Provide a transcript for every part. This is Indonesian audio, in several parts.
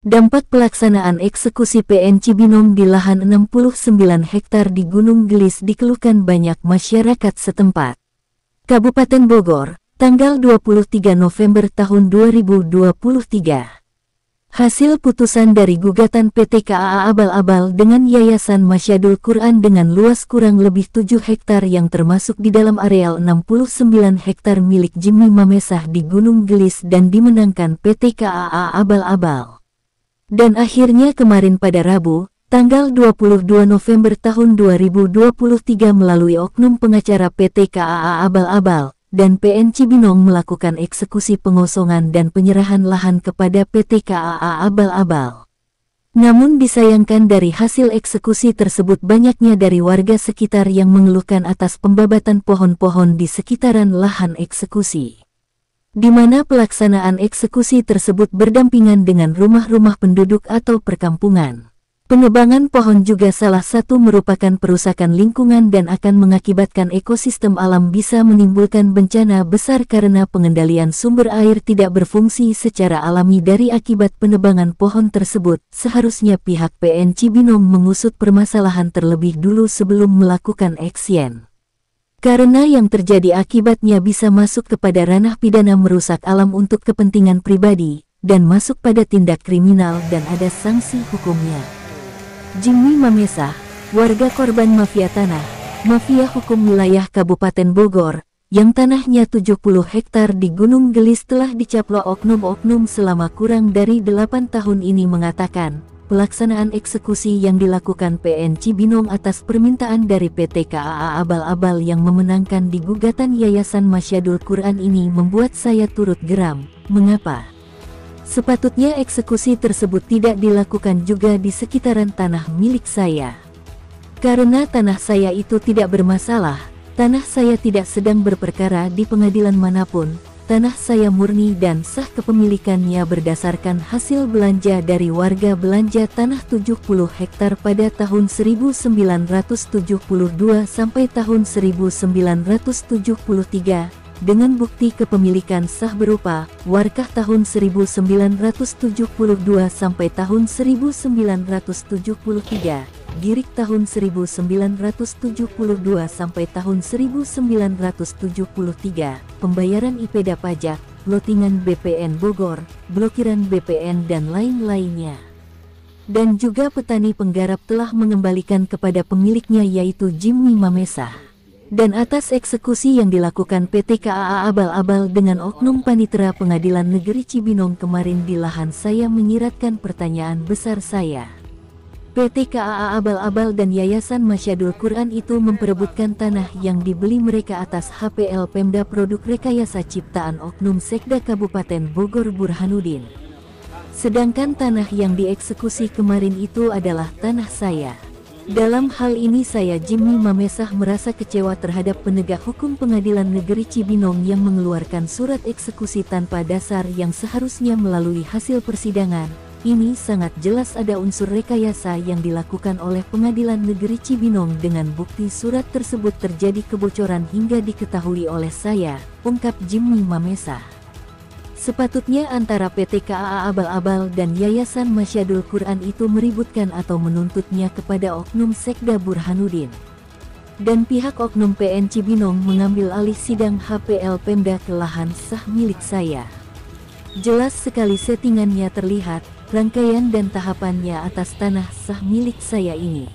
Dampak pelaksanaan eksekusi PN Cibinong di lahan 69 hektar di Gunung Gelis dikeluhkan banyak masyarakat setempat. Kabupaten Bogor, tanggal 23 November tahun 2023. Hasil putusan dari gugatan PT KAA Abal-Abal dengan Yayasan Masyadul Quran dengan luas kurang lebih 7 hektar yang termasuk di dalam areal 69 hektar milik Jimmy Mamesah di Gunung Gelis dan dimenangkan PT KAA Abal-Abal. Dan akhirnya kemarin pada Rabu, tanggal 22 November tahun 2023 melalui oknum pengacara PT KAA Abal-Abal dan PN Cibinong melakukan eksekusi pengosongan dan penyerahan lahan kepada PT KAA Abal-Abal. Namun disayangkan dari hasil eksekusi tersebut banyaknya dari warga sekitar yang mengeluhkan atas pembabatan pohon-pohon di sekitaran lahan eksekusi, di mana pelaksanaan eksekusi tersebut berdampingan dengan rumah-rumah penduduk atau perkampungan. Penebangan pohon juga salah satu merupakan perusakan lingkungan dan akan mengakibatkan ekosistem alam bisa menimbulkan bencana besar karena pengendalian sumber air tidak berfungsi secara alami dari akibat penebangan pohon tersebut. Seharusnya pihak PN Cibinong mengusut permasalahan terlebih dulu sebelum melakukan action. Karena yang terjadi akibatnya bisa masuk kepada ranah pidana merusak alam untuk kepentingan pribadi, dan masuk pada tindak kriminal dan ada sanksi hukumnya. Jimmy Mamesah, warga korban mafia tanah, mafia hukum wilayah Kabupaten Bogor, yang tanahnya 70 hektar di Gunung Gelis telah dicaplok oknum-oknum selama kurang dari 8 tahun ini mengatakan, pelaksanaan eksekusi yang dilakukan PN Cibinong atas permintaan dari PT KAA Abal-Abal yang memenangkan di gugatan Yayasan Masyadul Quran ini membuat saya turut geram. Mengapa? Sepatutnya eksekusi tersebut tidak dilakukan juga di sekitaran tanah milik saya. Karena tanah saya itu tidak bermasalah, tanah saya tidak sedang berperkara di pengadilan manapun, tanah saya murni dan sah kepemilikannya berdasarkan hasil belanja dari warga belanja tanah 70 hektar pada tahun 1972 sampai tahun 1973. Dengan bukti kepemilikan sah berupa warkah tahun 1972 sampai tahun 1973, girik tahun 1972 sampai tahun 1973, pembayaran IPEDA pajak, lotingan BPN Bogor, blokiran BPN dan lain-lainnya. Dan juga petani penggarap telah mengembalikan kepada pemiliknya yaitu Jimmy Mamesah. Dan atas eksekusi yang dilakukan PT KAA Abal-Abal dengan oknum panitera Pengadilan Negeri Cibinong kemarin di lahan saya menyiratkan pertanyaan besar saya. PT KAA Abal-Abal dan Yayasan Masyadul Quran itu memperebutkan tanah yang dibeli mereka atas HPL Pemda Produk Rekayasa Ciptaan Oknum Sekda Kabupaten Bogor Burhanuddin. Sedangkan tanah yang dieksekusi kemarin itu adalah tanah saya. Dalam hal ini saya Jimmy Mamesah merasa kecewa terhadap penegak hukum Pengadilan Negeri Cibinong yang mengeluarkan surat eksekusi tanpa dasar yang seharusnya melalui hasil persidangan. Ini sangat jelas ada unsur rekayasa yang dilakukan oleh Pengadilan Negeri Cibinong dengan bukti surat tersebut terjadi kebocoran hingga diketahui oleh saya, ungkap Jimmy Mamesah. Sepatutnya antara PT KAA Abal-Abal dan Yayasan Masyadul Quran itu meributkan atau menuntutnya kepada oknum Sekda Burhanuddin. Dan pihak oknum PN Cibinong mengambil alih sidang HPL Pemda ke lahan sah milik saya. Jelas sekali settingannya terlihat, rangkaian dan tahapannya atas tanah sah milik saya ini.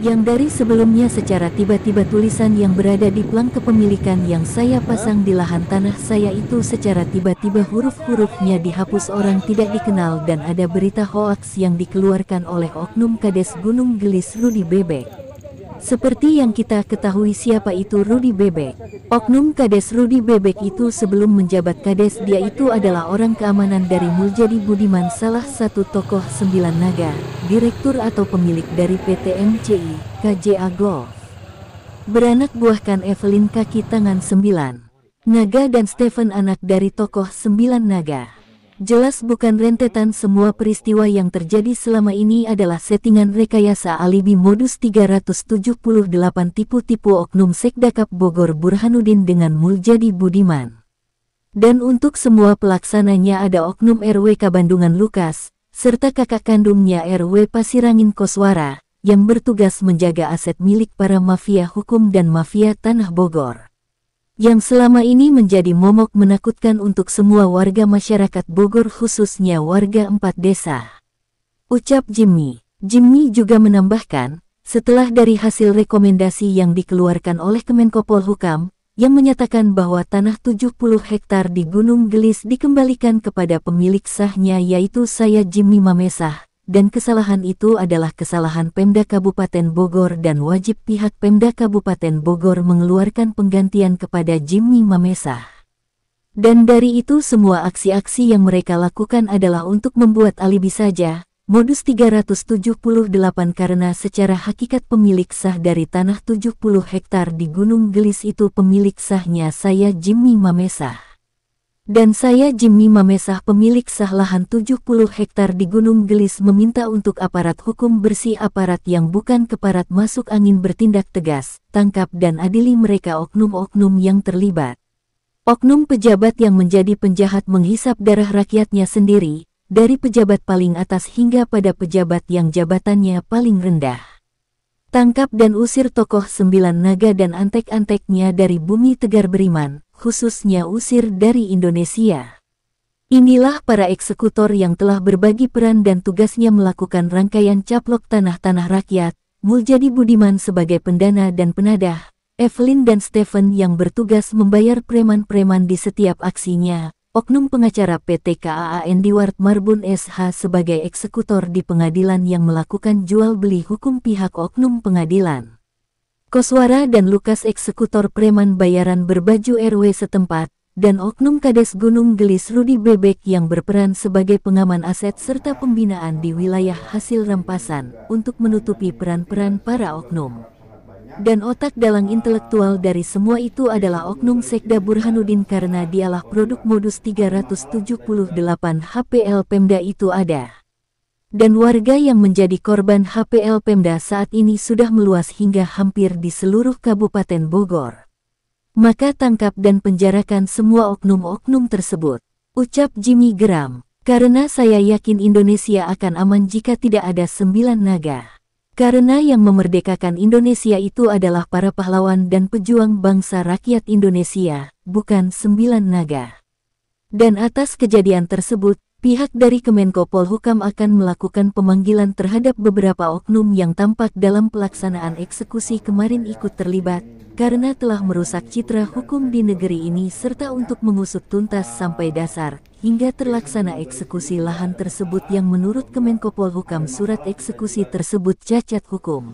Yang dari sebelumnya secara tiba-tiba tulisan yang berada di plang kepemilikan yang saya pasang di lahan tanah saya itu secara tiba-tiba huruf-hurufnya dihapus orang tidak dikenal dan ada berita hoaks yang dikeluarkan oleh oknum Kades Gunung Gelis Rudi Bebek. Seperti yang kita ketahui siapa itu Rudi Bebek. Oknum Kades Rudi Bebek itu sebelum menjabat Kades dia itu adalah orang keamanan dari Muljadi Budiman, salah satu tokoh 9 naga, direktur atau pemilik dari PT MCI, KJA Golf. Beranak buahkan Evelyn kaki tangan 9 naga dan Stephen anak dari tokoh 9 naga. Jelas bukan rentetan semua peristiwa yang terjadi selama ini adalah settingan rekayasa alibi modus 378 tipu-tipu oknum Sekda Kap Bogor Burhanuddin dengan Muljadi Budiman. Dan untuk semua pelaksananya ada oknum RWK Bandungan Lukas, serta kakak kandungnya RW Pasirangin Koswara, yang bertugas menjaga aset milik para mafia hukum dan mafia tanah Bogor, yang selama ini menjadi momok menakutkan untuk semua warga masyarakat Bogor khususnya warga 4 desa. Ucap Jimmy. Jimmy juga menambahkan, setelah dari hasil rekomendasi yang dikeluarkan oleh Kemenko Polhukam, yang menyatakan bahwa tanah 70 hektar di Gunung Gelis dikembalikan kepada pemilik sahnya yaitu saya Jimmy Mamesah, dan kesalahan itu adalah kesalahan Pemda Kabupaten Bogor dan wajib pihak Pemda Kabupaten Bogor mengeluarkan penggantian kepada Jimmy Mamesah. Dan dari itu semua aksi-aksi yang mereka lakukan adalah untuk membuat alibi saja, modus 378 karena secara hakikat pemilik sah dari tanah 70 hektar di Gunung Gelis itu pemilik sahnya saya Jimmy Mamesah. Dan saya Jimmy Mamesah pemilik sah lahan 70 hektar di Gunung Gelis meminta untuk aparat hukum bersih aparat yang bukan keparat masuk angin bertindak tegas, tangkap dan adili mereka oknum-oknum yang terlibat. Oknum pejabat yang menjadi penjahat menghisap darah rakyatnya sendiri, dari pejabat paling atas hingga pada pejabat yang jabatannya paling rendah. Tangkap dan usir tokoh 9 naga dan antek-anteknya dari bumi Tegar Beriman, khususnya usir dari Indonesia. Inilah para eksekutor yang telah berbagi peran dan tugasnya melakukan rangkaian caplok tanah-tanah rakyat, Muljadi Budiman sebagai pendana dan penadah, Evelyn dan Stephen yang bertugas membayar preman-preman di setiap aksinya, oknum pengacara PT KAA Endiwart Marbun SH sebagai eksekutor di pengadilan yang melakukan jual-beli hukum pihak oknum pengadilan. Koswara dan Lukas eksekutor preman bayaran berbaju RW setempat, dan oknum Kades Gunung Gelis Rudi Bebek yang berperan sebagai pengaman aset serta pembinaan di wilayah hasil rampasan untuk menutupi peran-peran para oknum. Dan otak dalang intelektual dari semua itu adalah oknum Sekda Burhanuddin karena dialah produk modus 378 HPL Pemda itu ada. Dan warga yang menjadi korban HPL Pemda saat ini sudah meluas hingga hampir di seluruh Kabupaten Bogor. Maka tangkap dan penjarakan semua oknum-oknum tersebut. Ucap Jimmy geram, karena saya yakin Indonesia akan aman jika tidak ada 9 naga. Karena yang memerdekakan Indonesia itu adalah para pahlawan dan pejuang bangsa rakyat Indonesia, bukan 9 naga. Dan atas kejadian tersebut, pihak dari Kemenko Polhukam akan melakukan pemanggilan terhadap beberapa oknum yang tampak dalam pelaksanaan eksekusi kemarin ikut terlibat, karena telah merusak citra hukum di negeri ini serta untuk mengusut tuntas sampai dasar, hingga terlaksana eksekusi lahan tersebut yang menurut Kemenko Polhukam surat eksekusi tersebut cacat hukum.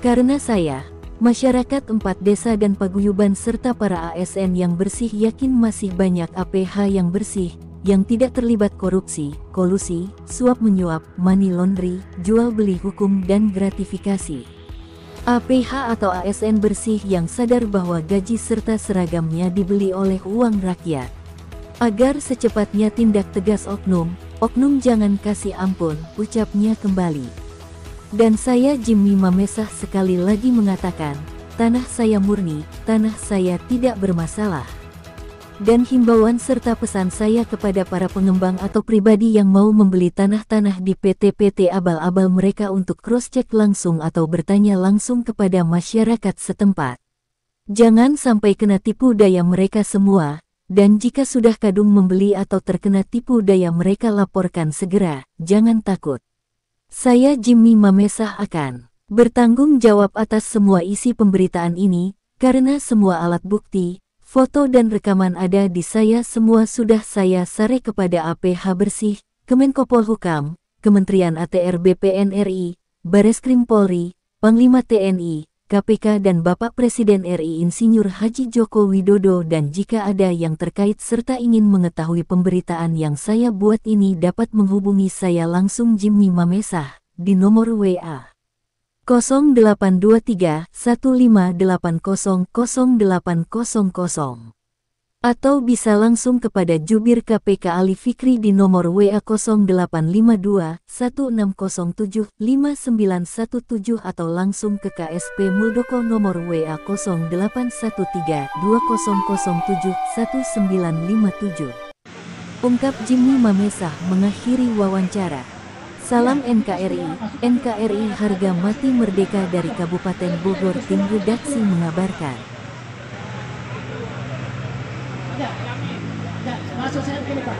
Karena saya, masyarakat 4 desa dan paguyuban serta para ASN yang bersih yakin masih banyak APH yang bersih, yang tidak terlibat korupsi, kolusi, suap-menyuap, money laundry, jual-beli hukum dan gratifikasi. APH atau ASN bersih yang sadar bahwa gaji serta seragamnya dibeli oleh uang rakyat. Agar secepatnya tindak tegas oknum jangan kasih ampun, ucapnya kembali. Dan saya Jimmy Mamesah sekali lagi mengatakan, tanah saya murni, tanah saya tidak bermasalah. Dan himbauan serta pesan saya kepada para pengembang atau pribadi yang mau membeli tanah-tanah di PT-PT abal-abal mereka untuk cross-check langsung atau bertanya langsung kepada masyarakat setempat. Jangan sampai kena tipu daya mereka semua, dan jika sudah kadung membeli atau terkena tipu daya mereka laporkan segera, jangan takut. Saya Jimmy Mamesah akan bertanggung jawab atas semua isi pemberitaan ini, karena semua alat bukti, foto dan rekaman ada di saya semua sudah saya sare kepada APH Bersih, Kemenko Polhukam, Kementerian ATR BPN RI, Bareskrim Polri, Panglima TNI, KPK dan Bapak Presiden RI Insinyur Haji Joko Widodo dan jika ada yang terkait serta ingin mengetahui pemberitaan yang saya buat ini dapat menghubungi saya langsung Jimmy Mamesah di nomor WA 0823 1580 0800 atau bisa langsung kepada Jubir KPK Ali Fikri di nomor WA 0852 1607 5917 atau langsung ke KSP Muldoko nomor WA 0813 2007 1957. Ungkap Jimmy Mamesah mengakhiri wawancara. Salam NKRI, NKRI harga mati merdeka dari Kabupaten Bogor. Tim redaksi mengabarkan. Maksud saya begini Pak,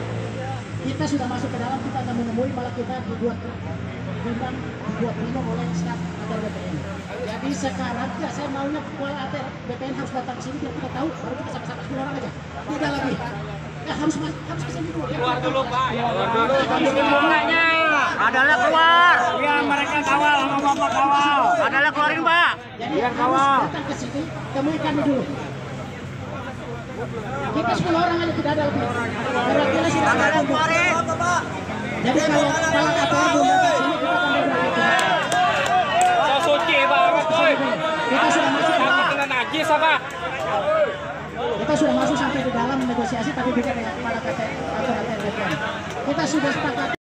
kita sudah masuk ke dalam, kita akan menemui malah kita dibuat minum oleh staf ATR BPN. Jadi sekarang ya saya maunya kepala ATR BPN harus datang ke sini biar kita tahu, baru kita sama-sama 10 orang aja, tidak lagi. Ya harus ke sini dulu. Keluar dulu Pak, keluar dulu. Adalah keluar. Iya mereka kawal, sama bapak kawal. Adalah keluarin Pak. Jadi harus datang ke sini, temui kami dulu. Kita 10 orang aja, tidak ada lebih. Berarti sudah ada keluarin. Jadi kalau ATR belum datang sini kita akan berbuat. Suci banget, boy. Kita sudah masuk ke dalam. Kena najis apa? Kita sudah masuk sampai di dalam negosiasi, tapi bukan dengan kepala ATR BPN. Kita sudah sepakat.